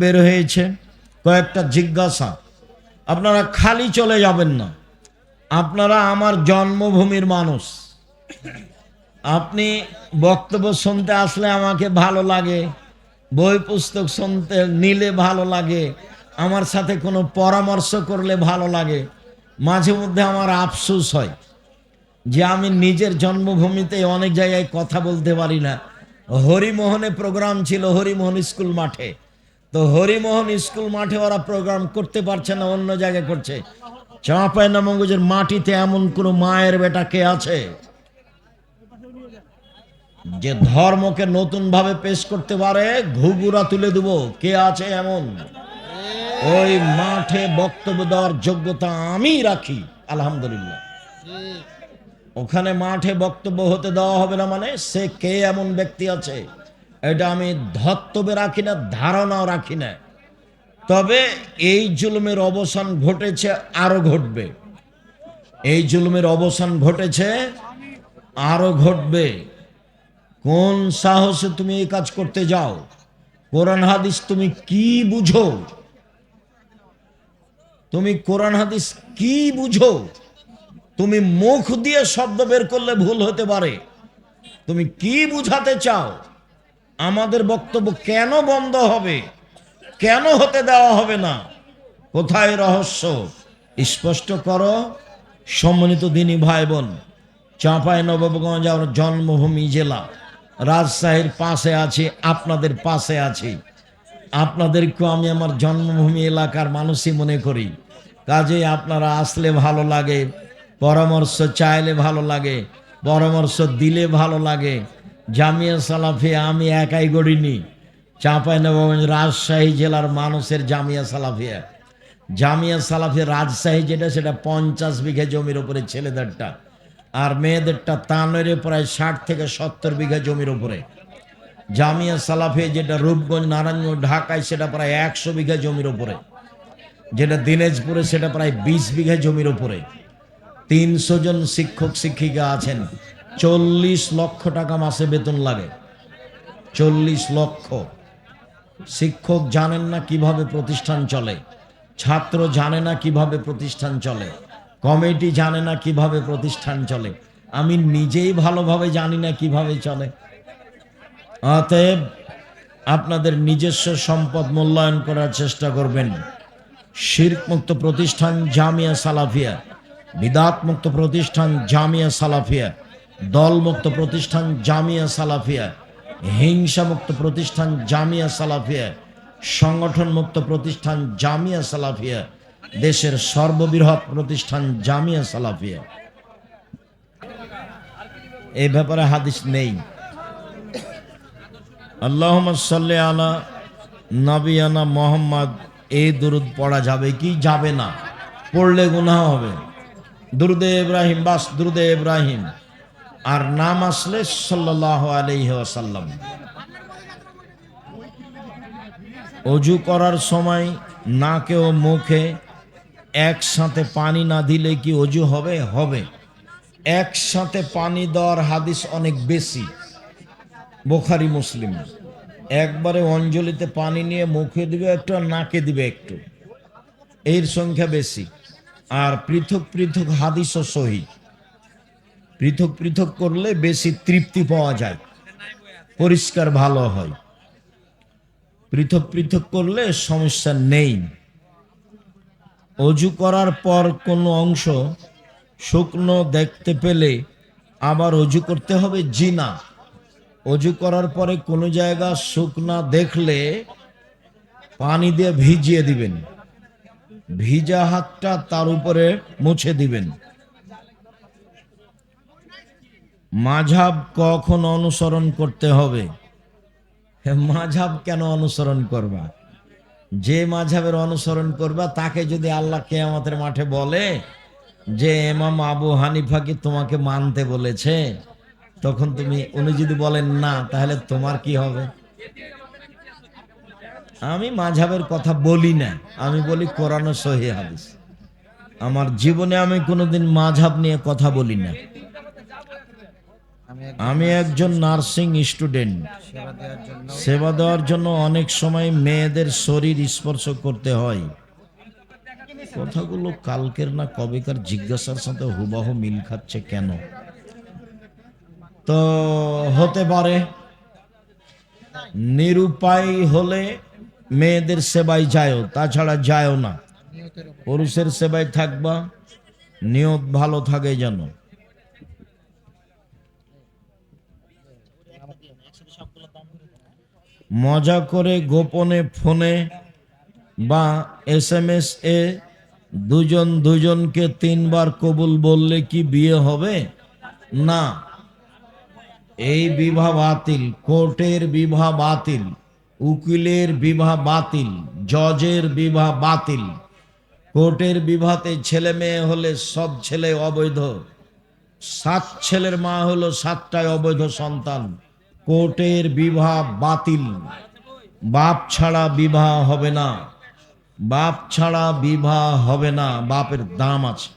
বের হয়েছে কয়েকটা জিজ্ঞাসা, আপনারা খালি চলে যাবেন না। আপনারা আমার জন্মভূমির মানুষ। আপনি বক্তব্য শুনতে আসলে আমাকে ভালো লাগে, বই পুস্তক শুনতে নিলে ভালো লাগে, আমার সাথে কোনো পরামর্শ করলে ভালো লাগে। মাঝে মধ্যে আমার আফসোস হয় যে আমি নিজের জন্মভূমিতে অনেক জায়গায় কথা বলতে পারি না। হরিমোহনে প্রোগ্রাম ছিল, হরিমোহন স্কুল মাঠে। তো হরিমোহন স্কুল মাঠে ওরা প্রোগ্রাম করতে পারছে না, অন্য জায়গায় করছে। চাঁপাইনবাবগঞ্জের মাটিতে এমন কোন মায়ের বেটা কে আছে যে ধর্মকে নতুন ভাবে পেশ করতে পারে? ঘুঘুরা তুলে দেব, কে আছে এমন? ওই মাঠে বক্তব্য দেওয়ার যোগ্যতা আমি রাখি, আলহামদুলিল্লাহ। ওখানে মাঠে বক্তব্য হতে দেওয়া হবে না মানে সে কে এমন ব্যক্তি আছে এটা আমি ধর্তব্যে রাখি না, ধারণাও রাখি না। তবে এই জুলুমের অবসান ঘটেছে, আরো ঘটবে। এই জুলুমের অবসান ঘটেছে, আরো ঘটবে। কোন সাহসে তুমি এই কাজ করতে যাও? কোরআন হাদিস তুমি কি বুঝো? তুমি কোরআন হাদিস কি বুঝো? তুমি মুখ দিয়ে শব্দ বের করলে ভুল হতে পারে। তুমি কি বুঝাতে চাও? আমাদের বক্তব্য কেন বন্ধ হবে? কেন হতে দেওয়া হবে না? কোথায় রহস্য? স্পষ্ট করো। সম্মানিত দিনী ভাই বোন, চাঁপাইনবাবগঞ্জ আমার জন্মভূমি জেলা, রাজশাহীর পাশে আছি, আপনাদের পাশে আছি। আপনাদেরকেও আমি আমার জন্মভূমি এলাকার মানুষই মনে করি। কাজে আপনারা আসলে ভালো লাগে, পরামর্শ চাইলে ভালো লাগে, পরামর্শ দিলে ভালো লাগে। জামিয়া সালাফিয়া আমি একাই গড়িনি, চাঁপাইনবাবগঞ্জ রাজশাহী জেলার মানুষের জামিয়া সালাফিয়া। জামিয়া সালাফিয়া রাজশাহী যেটা, সেটা 50 বিঘা জমির উপরে ছেলেদেরটা, আর মেয়েদেরটা তানরে প্রায় 60 থেকে 70 বিঘা জমির উপরে। জামিয়া সালাফিয়া যেটা রূপগঞ্জ, নারায়ণগঞ্জ, ঢাকায় সেটা প্রায় 100 বিঘা জমির উপরে। যেটা দিনাজপুরে সেটা প্রায় 20 বিঘা জমির উপরে। 300 জন শিক্ষক শিক্ষিকা আছেন। 40 লক্ষ টাকা মাসে বেতন লাগে। 40 লক্ষ। শিক্ষক জানেন না কিভাবে প্রতিষ্ঠান চলে, ছাত্র জানে না কিভাবে প্রতিষ্ঠান চলে, কমিটি জানে না কিভাবে প্রতিষ্ঠান চলে, আমি নিজেই ভালোভাবে জানি না কিভাবে চলে। অতএব আপনাদের নিজস্ব সম্পদ মূল্যায়ন করার চেষ্টা করবেন। শিরক মুক্ত প্রতিষ্ঠান জামিয়া সালাফিয়া, বিদাত মুক্ত প্রতিষ্ঠান জামিয়া সালাফিয়া, দল মুক্ত প্রতিষ্ঠান জামিয়া সালাফিয়া, হিংসা মুক্ত প্রতিষ্ঠান জামিয়া সালাফিয়া, সংগঠন মুক্ত প্রতিষ্ঠান জামিয়া সালাফিয়া, দেশের সর্ববৃহৎ প্রতিষ্ঠান জামিয়া সালাফিয়া। এই ব্যাপারে হাদিস নেই। আল্লাহুম্মা সাল্লি আলা নবিয়ানা মুহাম্মদ, এই দুরুদ পড়া যাবে কি যাবে না? পড়লে গুনাহ হবে। দুরুদে ইব্রাহিম, বাস দুরুদে ইব্রাহিম। আর নাম আসলে সাল্লাল্লাহু আলাইহি ওয়াসাল্লাম। অজু করার সময় নাকে ও মুখে একসাথে পানি না দিলে কি অজু হবে? হবে। একসাথে পানি দেওয়ার হাদিস অনেক বেশি, বুখারী মুসলিম। একবারে অঞ্জলিতে পানি নিয়ে মুখে দিবে একটু আর নাকে দিবে একটু, এর সংখ্যা বেশি। আর পৃথক পৃথক হাদিসও সহি। পৃথক পৃথক করলে বেশি তৃপ্তি পাওয়া যায়, পরিষ্কার ভালো হয়। পৃথক পৃথক করলে সমস্যা নেই। অজু করার পর কোনো অংশ শুকনো দেখতে পেলে আবার অজু করতে হবে? জি না। অজু করার পরে কোনো জায়গা শুকনা দেখলে পানি দিয়ে ভিজিয়ে দিবেন, ভিজা হাতটা তার উপরে মুছে দিবেন। মাঝহাব কখন অনুসরণ করতে হবে? মাঝহাব কেন অনুসরণ করবা? যে মাঝহাবের অনুসরণ করবা তাকে যদি আল্লাহ কিয়ামতের মাঠে বলে যে ইমাম আবু হানিফা কি তোমাকে মানতে বলেছে, তখন উনি যদি বলেন না, তাহলে তোমার কি হবে? আমি মাঝহাবের কথা বলি না, আমি বলি কোরআন ও সহিহ হাদিস। আমার জীবনে আমি কোনোদিন মাঝহাব নিয়ে কথা বলি না। আমি একজন নার্সিং স্টুডেন্ট। সেবা দেওয়ার জন্য অনেক সময় মেয়েদের শরীর স্পর্শ করতে হয়। কথাগুলো কালকের না কবেকার জিজ্ঞাসার সাথে হুবাহু মিল খাচ্ছে কেন? তো হতে পারে নিরুপায় হলে মেয়েদের সেবায় যায়ও, তাছাড়া যায়ও না। পুরুষের সেবায় থাকবা, নিয়ত ভালো থাকে যেন। মজা করে গোপনে ফোনে বা SMS এ দুজন দুজনকে 3 বার কবুল বললে কি বিয়ে হবে? না, এই বিবাহ বাতিল, কোর্টের বিবাহ বাতিল, উকিলের বিবাহ বাতিল, জজের বিবাহ বাতিল। কোর্টের বিবাহতে ছেলে মেয়ে হলে সব ছেলে অবৈধ, 7 ছেলের মা হলো 7টায় অবৈধ সন্তান। কোর্টের বিবাহ বাতিল। বাপ ছাড়া বিবাহ হবে না, বাপ ছাড়া বিবাহ হবে না। বাপের দাম আছে।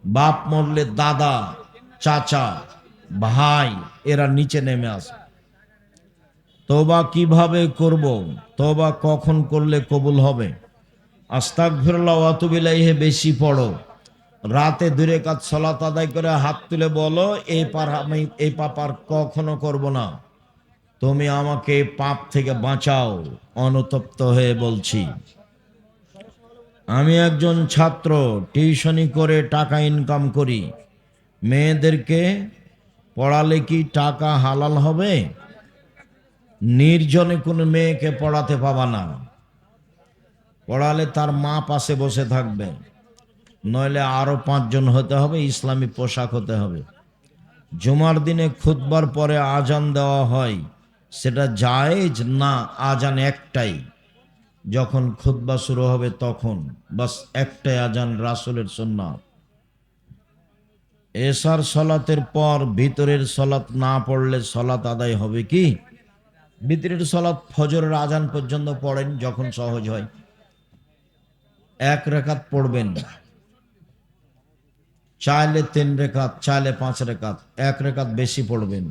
বাপ মরলে দাদা, চাচা, ভাই এরা নিচে নেমে আসে। তওবা কিভাবে করব? তওবা কখন করলে কবুল হবে? আস্তাগফিরুল্লাহ ওয়া আতুবু ইলাইহি বেশি পড়ো। রাতে 2 রাকাত সালাত আদায় করে হাত তুলে বলো, এই পাপ আমি এই পাপ আর কখনো করব না। তুমি আমাকে পাপ থেকে বাঁচাও। অনুতপ্ত হয়ে বলছি। আমি একজন ছাত্র, টিউশনি করে টাকা ইনকাম করি। মেয়েদেরকে পড়ালে কি টাকা হালাল হবে? নির্জনে কোনো মেয়েকে পড়াতে পাবা না। পড়ালে তার মা পাশে বসে থাকবে, নইলে আরো 5 জন হতে হবে, ইসলামী পোশাক হতে হবে। জুমার দিনে খুতবার পরে আজান দেওয়া হয়, সেটা জায়েজ না? আজান একটাই, যখন খুতবা শুরু হবে তখন বাস একটাই আজান, রাসূলের সুন্নাত। এশার সালাতের পর ভিতরের সালাত না পড়লে সালাত আদায় হবে কি? ভিতরের সালাত ফজরের আজান পর্যন্ত পড়েন, যখন সহজ হয় 1 রাকাত পড়বেন, চাইলে 3 রাকাত, চাইলে 5 রাকাত, 1 রাকাত বেশি পড়বেন।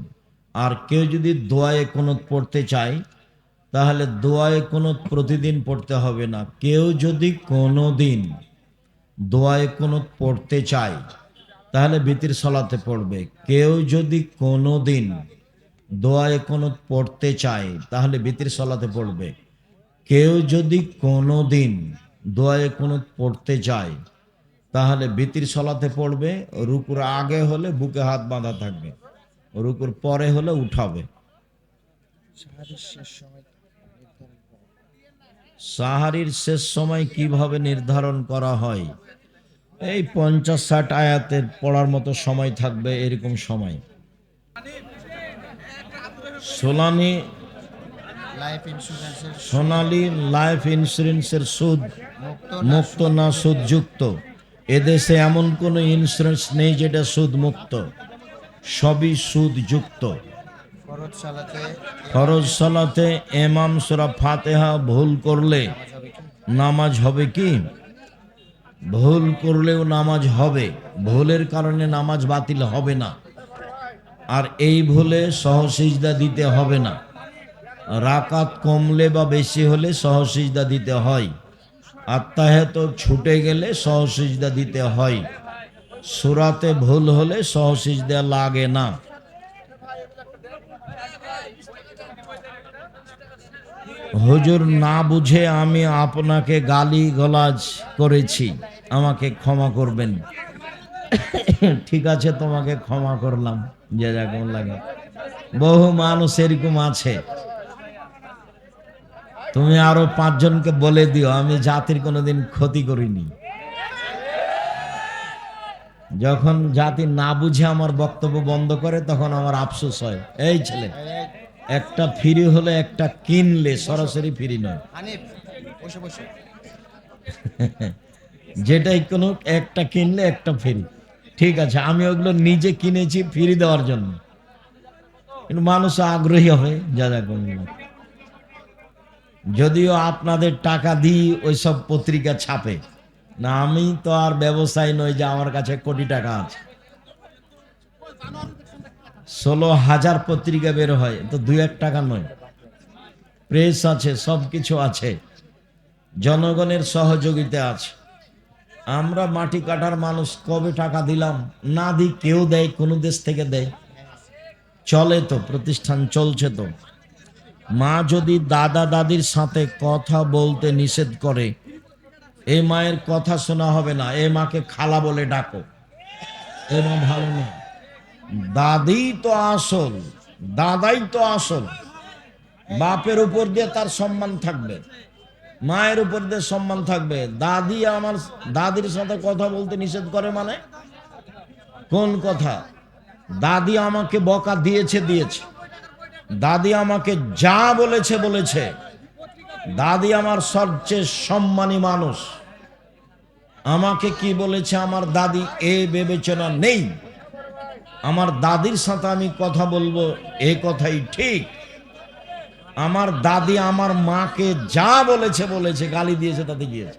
আর কেউ যদি দোয়ায়ে কুনুত পড়তে চায়, তাহলে দোয়ায়ে কুনুত প্রতিদিন পড়তে হবে না। কেউ যদি কোনোদিন দোয়ায়ে কুনুত পড়তে চায়, তাহলে ভিতর সালাতে পড়বে। কেউ যদি কোনোদিন দোয়ায়ে কুনুত পড়তে চায়, তাহলে ভিতর সালাতে পড়বে। কেউ যদি কোনোদিন দোয়ায়ে কুনুত পড়তে চায়, তাহলে ভিতর সালাতে পড়বে। রুকুর আগে হলে বুকে হাত বাঁধা থাকবে, রুকুর পরে হলে উঠাবে। সাহারির শেষ সময় কিভাবে নির্ধারণ করা হয়? এই 50-60 আয়াতের পড়ার মতো সময় থাকবে, এরকম সময়। সোনালী লাইফ ইন্স্যুরেন্সের সুদ মুক্ত না সুদ যুক্ত? এদেশে এমন কোনো ইন্স্যুরেন্স নেই যেটা সুদ মুক্ত, সবই সুদ যুক্ত। ফরজ সালাতে ইমাম সূরা ফাতিহা ভুল করলে নামাজ হবে কি? ভুল করলেও নামাজ হবে, ভুলের কারণে নামাজ বাতিল হবে না। আর এই ভুলে সহসিজদা দিতে হবে না। রাকাত কমলে বা বেশি হলে সহসিজদা দিতে হয়। আত্তাহিয়াত ছুটে গেলে সহসিজদা দিতে হয়। সূরাতে ভুল হলে সহসিজদা লাগে না। হুজুর, না বুঝে আমি আপনাকে গালি গালাজ করেছি, আমাকে ক্ষমা করবেন। ঠিক আছে, তোমাকে ক্ষমা করলাম, জাযাকুমুল্লাহ। বহু মানুষ এরকম আছে। তুমি আরো 5 জনকে বলে দিও, আমি জাতির কোনোদিন ক্ষতি করিনি। যখন জাতি না বুঝে আমার বক্তব্য বন্ধ করে, তখন আমার আফসোস হয়। এই ছেলে, একটা ফ্রি হলে একটা কিনলে, সরাসরি ফ্রি নয়। যেটাই কোনো একটা কিনলে একটা ফ্রি। ঠিক আছে, আমি ওগুলো নিজে কিনেছি ফ্রি দেওয়ার জন্য, কিন্তু মানুষ আগ্রহী হবে। জাযাকুমুল্লাহ। যদিও আপনাদের টাকা দিই ওইসব পত্রিকা ছাপে না, আমি তো আর ব্যবসায়ী নই যে আমার কাছে কোটি টাকা আছে। 16,000 পত্রিকা বের হয়, তো 2-1 টাকা নয়। প্রেস আছে, সব কিছু আছে, জনগণের সহযোগিতা আছে। আমরা মাটি কাটার মানুষ, কবে টাকা দিলাম? না দিই, কেউ দেয়, কোন দেশ থেকে দেয়? চলে তো, প্রতিষ্ঠান চলছে তো। মা যদি দাদা দাদির সাথে কথা বলতে নিষেধ করে, এই মায়ের কথা শোনা হবে না। এ মাকে খালা বলে ডাকো, এ মা ভালো না। দাদি তো আসল, দাদাই তো আসল। বাপের উপর দিয়ে তার সম্মান থাকবে, মায়ের উপর দিয়ে সম্মান থাকবে। দাদি আমার দাদির সাথে কথা বলতে নিষেধ করে মানে কোন কথা? দাদি আমাকে বকা দিয়েছে, দাদি আমাকে যা বলেছে বলেছে। দাদি আমার সবচেয়ে সম্মানী মানুষ। আমাকে কি বলেছে আমার দাদি এ বিবেচনা নেই। আমার দাদির সাথে আমি কথা বলবো, এ কথাই ঠিক। আমার দাদি আমার মাকে যা বলেছে বলেছে, গালি দিয়েছে তাতে গিয়েছে।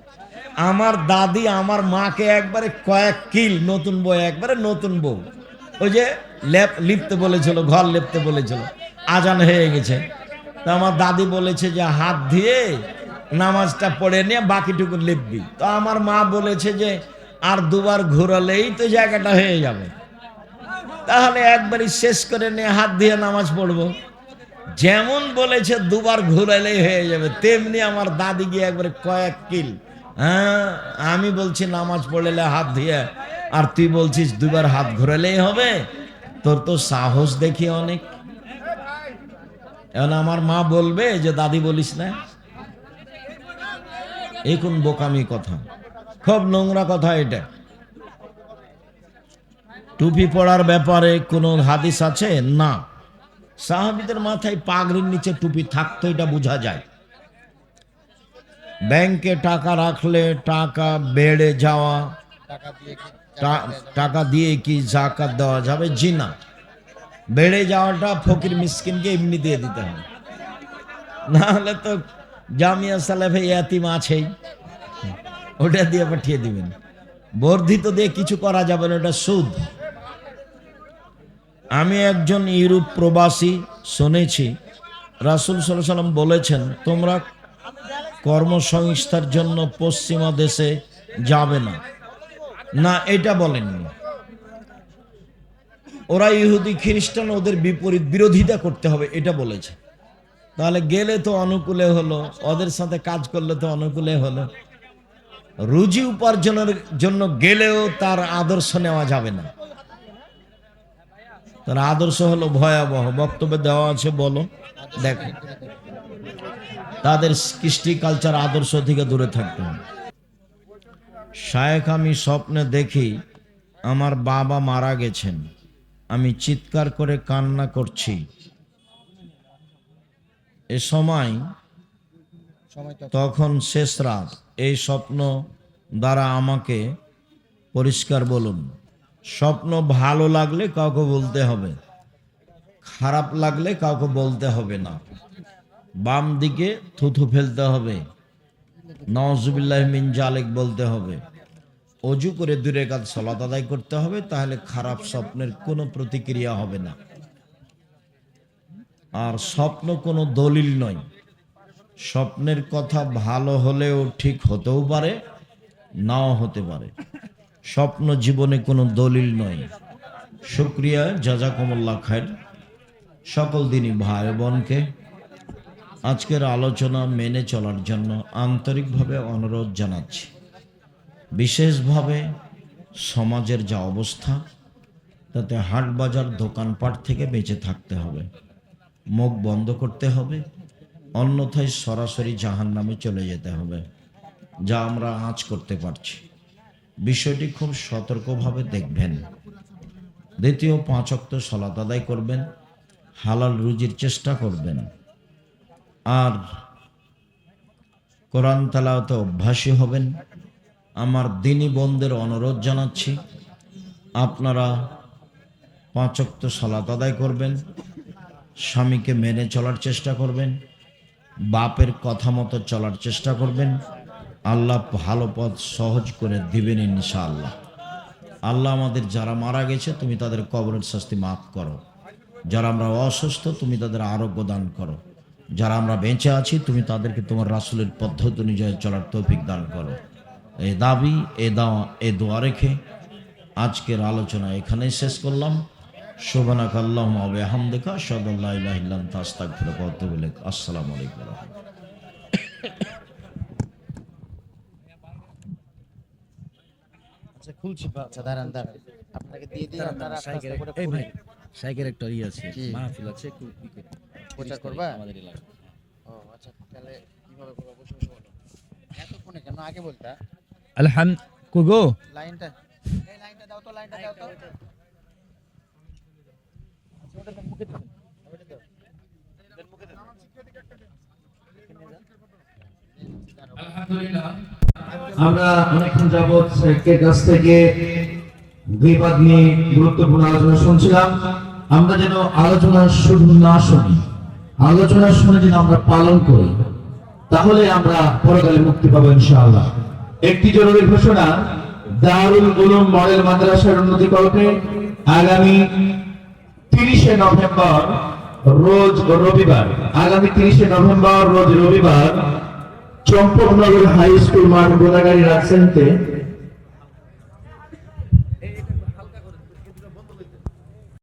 আমার দাদি আমার মাকে একবারে কয়েক কিল, নতুন বউ, একবারে নতুন বউ, ওই যে লিপতে বলেছিল, ঘর লেপতে বলেছিল, আজান হয়ে গেছে, তো আমার দাদি বলেছে যে হাত দিয়ে নামাজটা পড়ে নিয়ে বাকিটুকু লিপবি। তো আমার মা বলেছে যে আর 2বার ঘোরালেই তো জায়গাটা হয়ে যাবে, তাহলে একবারই শেষ করে নিয়ে হাত দিয়ে নামাজ পড়বো। যেমন বলেছে 2বার ঘুরাইলেই হয়ে যাবে, তেমনি আমার দাদি গিয়ে একবারে কয়েক কিল। হ্যাঁ, আমি বলছি নামাজ পড়লে হাত দিয়ে, আর তুই বলছিস 2বার হাত ঘুরালেই হবে? তোর তো সাহস দেখি অনেক। এখন আমার মা বলবে যে দাদি বলিস না? এই কোন বোকামি কথা, খুব নোংরা কথা এটা। টুপি পড়ার ব্যাপারে কোনো হাদিস আছে? না। সাহাবীদের মাথায় পাগড়ির নিচে টুপি থাকতো, এটা বোঝা যায়। ব্যাংকে টাকা রাখলে টাকা বেড়ে যাওয়া, টাকা দিয়ে কি যাকাত দেওয়া যাবে? জি না। বেড়ে যাওয়াটা ফকির মিসকিনকে এমনি দিয়ে দিতে হবে, না হলে তো জামিয়া সালেফে ইয়াতিম আছেই, ওটা দিয়ে পাঠিয়ে দিবেন। বর্ধিত দিয়ে কিছু করা যাবে না, ওটা সুদ। আমি একজন ইউরোপ প্রবাসী, শুনেছি রাসূল সাল্লাল্লাহু আলাইহি ওয়াসাল্লাম বলেছেন, তোমরা কর্মসংস্থার জন্য পশ্চিমা দেশে যাবে না। না, এটা বলেননি। ওরা ইহুদি খ্রিস্টান, ওদের বিপরীত বিরোধিতা করতে হবে, এটা বলেছে। তাহলে গেলে তো অনুকূলে হলো, ওদের সাথে কাজ করলে তো অনুকূলে হলো। রুজি উপার্জনের জন্য গেলেও তার আদর্শ নেওয়া যাবে না। তার আদর্শ হলো ভয়াবহ। বক্তব্যে দেওয়া আছে, বলো দেখো। তাদের কৃষ্টি কালচার আদর্শ থেকে দূরে থাকতে হবে। শায়েখ, আমি স্বপ্নে দেখি আমার বাবা মারা গেছেন, আমি চিৎকার করে কান্না করছি। এ সময় তখন শেষ রাত। এই স্বপ্ন দ্বারা আমাকে পরিষ্কার বলুন। স্বপ্ন ভালো লাগলে কাউকে বলতে হবে, খারাপ লাগলে কাউকে বলতে হবে না। বাম দিকে থুথু ফেলতে হবে, নাউজুবিল্লাহ মিন জালিক বলতে হবে, অজু করে 2 রাকাত সালাত আদায় করতে হবে, তাহলে খারাপ স্বপ্নের কোনো প্রতিক্রিয়া হবে না। আর স্বপ্ন কোনো দলিল নয়। স্বপ্নের কথা ভালো হলেও ঠিক হতেও পারে, নাও হতে পারে। স্বপ্ন জীবনে কোনো দলিল নয়। শুকরিয়া, জাযাকুমুল্লাহ খায়ের। সকল দিনই ভাই বোনকে আজকের আলোচনা মেনে চলার জন্য আন্তরিকভাবে অনুরোধ জানাচ্ছি। বিশেষভাবে সমাজের যা অবস্থা, তাতে হাট বাজার দোকানপাট থেকে বেঁচে থাকতে হবে, মুখ বন্ধ করতে হবে, অন্যথায় সরাসরি জাহান্নামে চলে যেতে হবে, যা আমরা আজ করতে পারছি। বিষয়টি খুব সতর্কভাবে দেখবেন। দ্বিতীয়, 5 ওয়াক্ত সালাত আদায় করবেন, হালাল রুজির চেষ্টা করবেন, আর কোরআন তেলাওয়াতে অভ্যাসী হবেন। আমার দিনী বোনদের অনুরোধ জানাচ্ছি, আপনারা 5 ওয়াক্ত সালাত আদায় করবেন, স্বামীকে মেনে চলার চেষ্টা করবেন, বাপের কথা মতো চলার চেষ্টা করবেন। আল্লাহ ভালো পথ সহজ করে দিবেন ইনশাআল্লাহ। আল্লাহ আমাদের যারা মারা গেছে, তুমি তাদের কবরের শাস্তি মাফ করো। যারা আমরা অসুস্থ তুমি তাদের আরোগ্য দান করো, যারা আমরা বেঁচে আছি তুমি তাদেরকে তোমার রাসূলের পদ্ধতি অনুযায়ী চলার তৌফিক দান করো। এই দাবি এ দোয়া রেখে আজকের আলোচনা এখানেই শেষ করলাম। সুবহানাকা আল্লাহুম্মা ওয়া বিহামদিকা আশহাদু আল্লা ইলাহা ইল্লা আনতা আস্তাগফিরুকা ওয়া আতুবু ইলাইক। আসসালামু আলাইকুম ওয়া রাহমাতুল্লাহ। খুলছি। আচ্ছা দাঁড়ান আপনাকে দিয়ে দিই, আপনারা শাইকের একটা আছে, কি? মাহফিল আছে, প্রচার করবা আমাদের এলাকায়। ও আচ্ছা, তাহলে কিভাবে করবো? বসে বসে বলো। এতক্ষণে কেন আগে বলতা? কোগো লাইনটা, এই লাইনটা দাও তো, লাইনটা দাও তো। আচ্ছা, ওটা তো মুখে দাও, ওটা দাও, দেন মুখে দাও। আলহামদুলিল্লাহ, আমরা অনেকক্ষণ যাবৎ শেখের কাছ থেকে বিবাদ নিয়ে গুরুত্বপূর্ণ আলোচনা শুনছিলাম। আমরা যেন আলোচনা শুধু না শুনি, আলোচনা শুনে যেন আমরা পালন করি, তাহলে আমরা পরকালে মুক্তি পাবো ইনশাআল্লাহ। একটি জরুরি ঘোষণা, দারুল উলুম মডেল মাদ্রাসার উন্নতিকল্পে আগামী 30শে নভেম্বর রোজ রবিবার চম্পকনগর হাই স্কুল মাঠ গোদাগাড়ি রাজশাহীতে